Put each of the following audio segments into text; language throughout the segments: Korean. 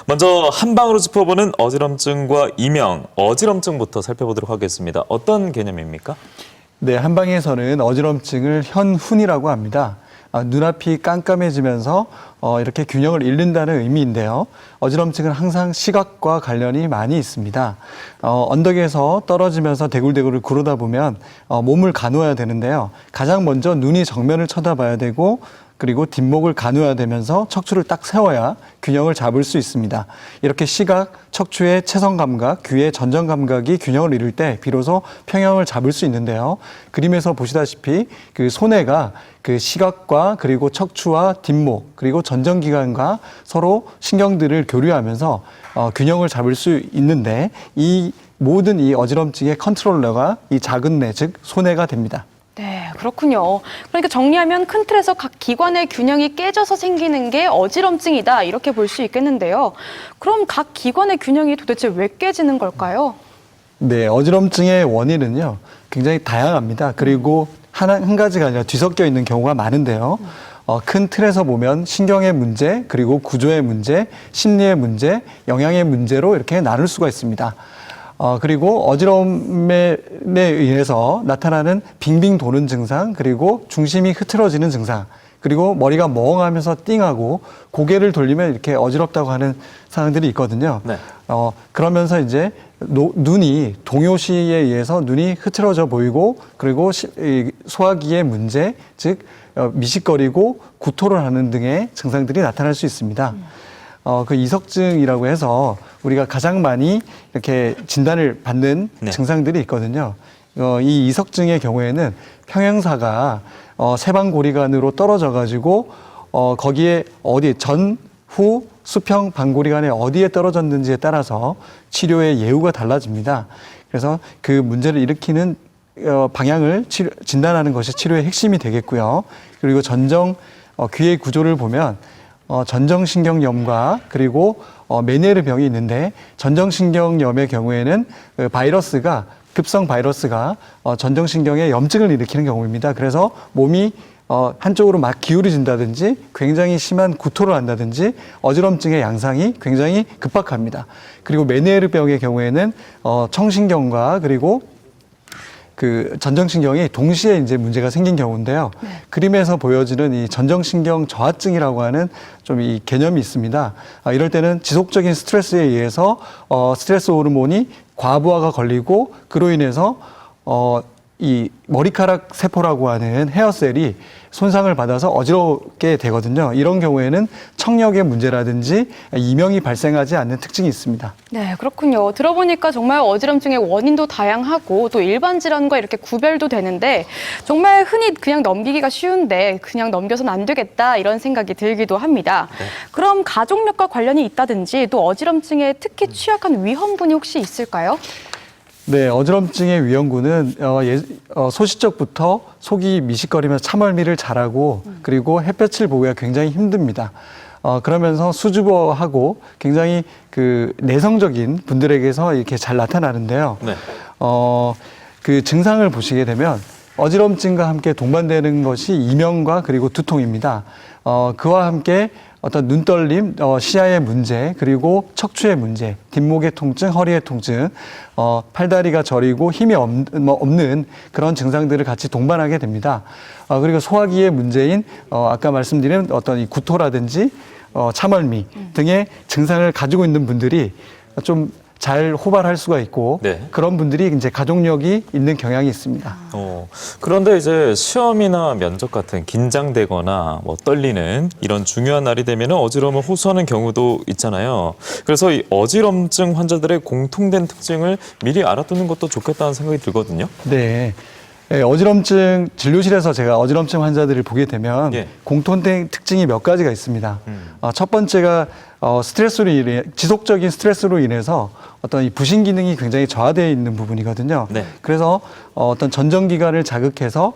먼저 한 방으로 짚어보는 어지럼증과 이명, 어지럼증부터 살펴보도록 하겠습니다. 어떤 개념입니까? 네, 한방에서는 어지럼증을 현훈이라고 합니다. 눈앞이 깜깜해지면서 이렇게 균형을 잃는다는 의미인데요. 어지럼증은 항상 시각과 관련이 많이 있습니다. 언덕에서 떨어지면서 대굴대굴 구르다 보면 몸을 가누어야 되는데요. 가장 먼저 눈이 정면을 쳐다봐야 되고 그리고 뒷목을 가누어야 되면서 척추를 딱 세워야 균형을 잡을 수 있습니다. 이렇게 시각, 척추의 채성 감각, 귀의 전정 감각이 균형을 이룰 때 비로소 평형을 잡을 수 있는데요. 그림에서 보시다시피 그 손해가 그 시각과 그리고 척추와 뒷목 그리고 전정기관과 서로 신경들을 교류하면서 균형을 잡을 수 있는데 이 모든 이 어지럼증의 컨트롤러가 이 작은 뇌, 즉 손해가 됩니다. 네, 그렇군요. 그러니까 정리하면 큰 틀에서 각 기관의 균형이 깨져서 생기는 게 어지럼증이다 이렇게 볼 수 있겠는데요. 그럼 각 기관의 균형이 도대체 왜 깨지는 걸까요? 네, 어지럼증의 원인은요 굉장히 다양합니다. 그리고 한 가지가 아니라 뒤섞여 있는 경우가 많은데요. 큰 틀에서 보면 신경의 문제, 그리고 구조의 문제, 심리의 문제, 영양의 문제로 이렇게 나눌 수가 있습니다. 그리고 어지러움에 의해서 나타나는 빙빙 도는 증상, 그리고 중심이 흐트러지는 증상, 그리고 머리가 멍하면서 띵하고 고개를 돌리면 이렇게 어지럽다고 하는 상황들이 있거든요. 네. 그러면서 이제 눈이 동요시에 의해서 눈이 흐트러져 보이고 그리고 소화기의 문제, 즉 미식거리고 구토를 하는 등의 증상들이 나타날 수 있습니다. 그 이석증이라고 해서 우리가 가장 많이 이렇게 진단을 받는 증상들이 있거든요. 이 이석증의 경우에는 평행사가 세방고리관으로 떨어져 가지고 거기에 어디 전, 후, 수평, 방고리관에 어디에 떨어졌는지에 따라서 치료의 예후가 달라집니다. 그래서 그 문제를 일으키는 방향을 진단하는 것이 치료의 핵심이 되겠고요. 그리고 귀의 구조를 보면 전정신경염과 그리고 메니에르병이 있는데 전정신경염의 경우에는 바이러스가 급성 바이러스가 전정신경에 염증을 일으키는 경우입니다. 그래서 몸이 한쪽으로 막 기울어진다든지 굉장히 심한 구토를 한다든지 어지럼증의 양상이 굉장히 급박합니다. 그리고 메니에르병의 경우에는 청신경과 그리고 그 전정신경이 동시에 이제 문제가 생긴 경우인데요. 네. 그림에서 보여지는 이 전정신경 저하증이라고 하는 좀 이 개념이 있습니다. 이럴 때는 지속적인 스트레스에 의해서 스트레스 호르몬이 과부하가 걸리고 그로 인해서 이 머리카락 세포라고 하는 헤어셀이 손상을 받아서 어지럽게 되거든요. 이런 경우에는 청력의 문제라든지 이명이 발생하지 않는 특징이 있습니다. 네, 그렇군요. 들어보니까 정말 어지럼증의 원인도 다양하고 또 일반 질환과 이렇게 구별도 되는데 정말 흔히 그냥 넘기기가 쉬운데 그냥 넘겨서는 안 되겠다 이런 생각이 들기도 합니다. 네. 그럼 가족력과 관련이 있다든지 또 어지럼증에 특히 취약한 위험군이 혹시 있을까요? 네, 어지럼증의 위험군은 소시적부터 속이 미식거리면서 참얼미를 잘하고 그리고 햇볕을 보기가 굉장히 힘듭니다. 그러면서 수줍어하고 굉장히 그 내성적인 분들에게서 이렇게 잘 나타나는데요. 네. 그 증상을 보시게 되면 어지럼증과 함께 동반되는 것이 이명과 그리고 두통입니다. 그와 함께 어떤 눈떨림, 시야의 문제, 그리고 척추의 문제, 뒷목의 통증, 허리의 통증, 팔다리가 저리고 힘이 없는 그런 증상들을 같이 동반하게 됩니다. 그리고 소화기의 문제인 아까 말씀드린 어떤 이 구토라든지 참얼미 등의 증상을 가지고 있는 분들이 좀 잘 호발할 수가 있고 네. 그런 분들이 이제 가족력이 있는 경향이 있습니다. 그런데 이제 시험이나 면접 같은 긴장되거나 뭐 떨리는 이런 중요한 날이 되면 어지러움을 호소하는 경우도 있잖아요. 그래서 이 어지럼증 환자들의 공통된 특징을 미리 알아두는 것도 좋겠다는 생각이 들거든요. 네. 어지럼증 진료실에서 제가 어지럼증 환자들을 보게 되면 공통된 특징이 몇 가지가 있습니다. 첫 번째가 지속적인 스트레스로 인해서 어떤 이 부신 기능이 굉장히 저하되어 있는 부분이거든요. 네. 그래서 어떤 전정기관을 자극해서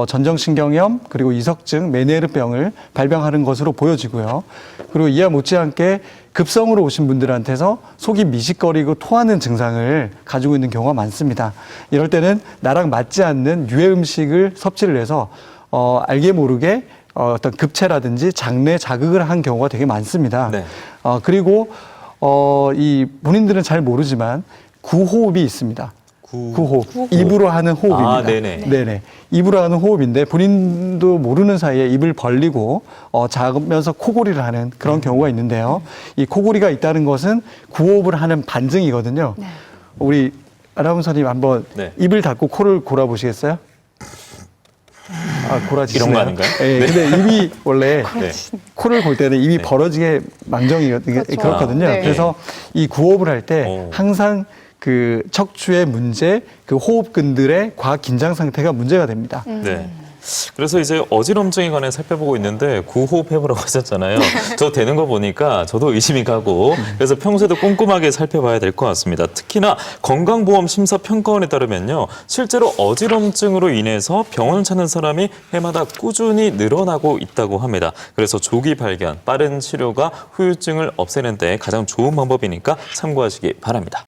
전정신경염 그리고 이석증, 메니에르병을 발병하는 것으로 보여지고요. 그리고 이와 못지않게 급성으로 오신 분들한테서 속이 미식거리고 토하는 증상을 가지고 있는 경우가 많습니다. 이럴 때는 나랑 맞지 않는 유해 음식을 섭취를 해서 알게 모르게 어떤 급체라든지 장내 자극을 한 경우가 되게 많습니다. 네. 그리고 이 본인들은 잘 모르지만 구호흡이 있습니다. 구호흡. 구호흡. 입으로 하는 호흡입니다. 아, 네네. 입으로 하는 호흡인데 본인도 모르는 사이에 입을 벌리고 자면서 코골이를 하는 그런 경우가 있는데요. 이 코골이가 있다는 것은 구호흡을 하는 반증이거든요. 네. 우리 아나운서님 한번 네. 입을 닫고 코를 골아보시겠어요? 골아지시네요. 이런 거 아닌가요? 네. 근데 입이 원래 네. 코를 골 때는 입이 네. 벌어지게 망정이거든요. 그렇죠. 그렇거든요. 네. 그래서 이 구호흡을 할 때 오. 항상 그 척추의 문제, 그 호흡근들의 과긴장 상태가 문제가 됩니다. 네. 그래서 이제 어지럼증에 관해 살펴보고 있는데 구호흡 해보라고 하셨잖아요. 저 되는 거 보니까 저도 의심이 가고 그래서 평소에도 꼼꼼하게 살펴봐야 될 것 같습니다. 특히나 건강보험 심사평가원에 따르면요. 실제로 어지럼증으로 인해서 병원을 찾는 사람이 해마다 꾸준히 늘어나고 있다고 합니다. 그래서 조기 발견, 빠른 치료가 후유증을 없애는 데 가장 좋은 방법이니까 참고하시기 바랍니다.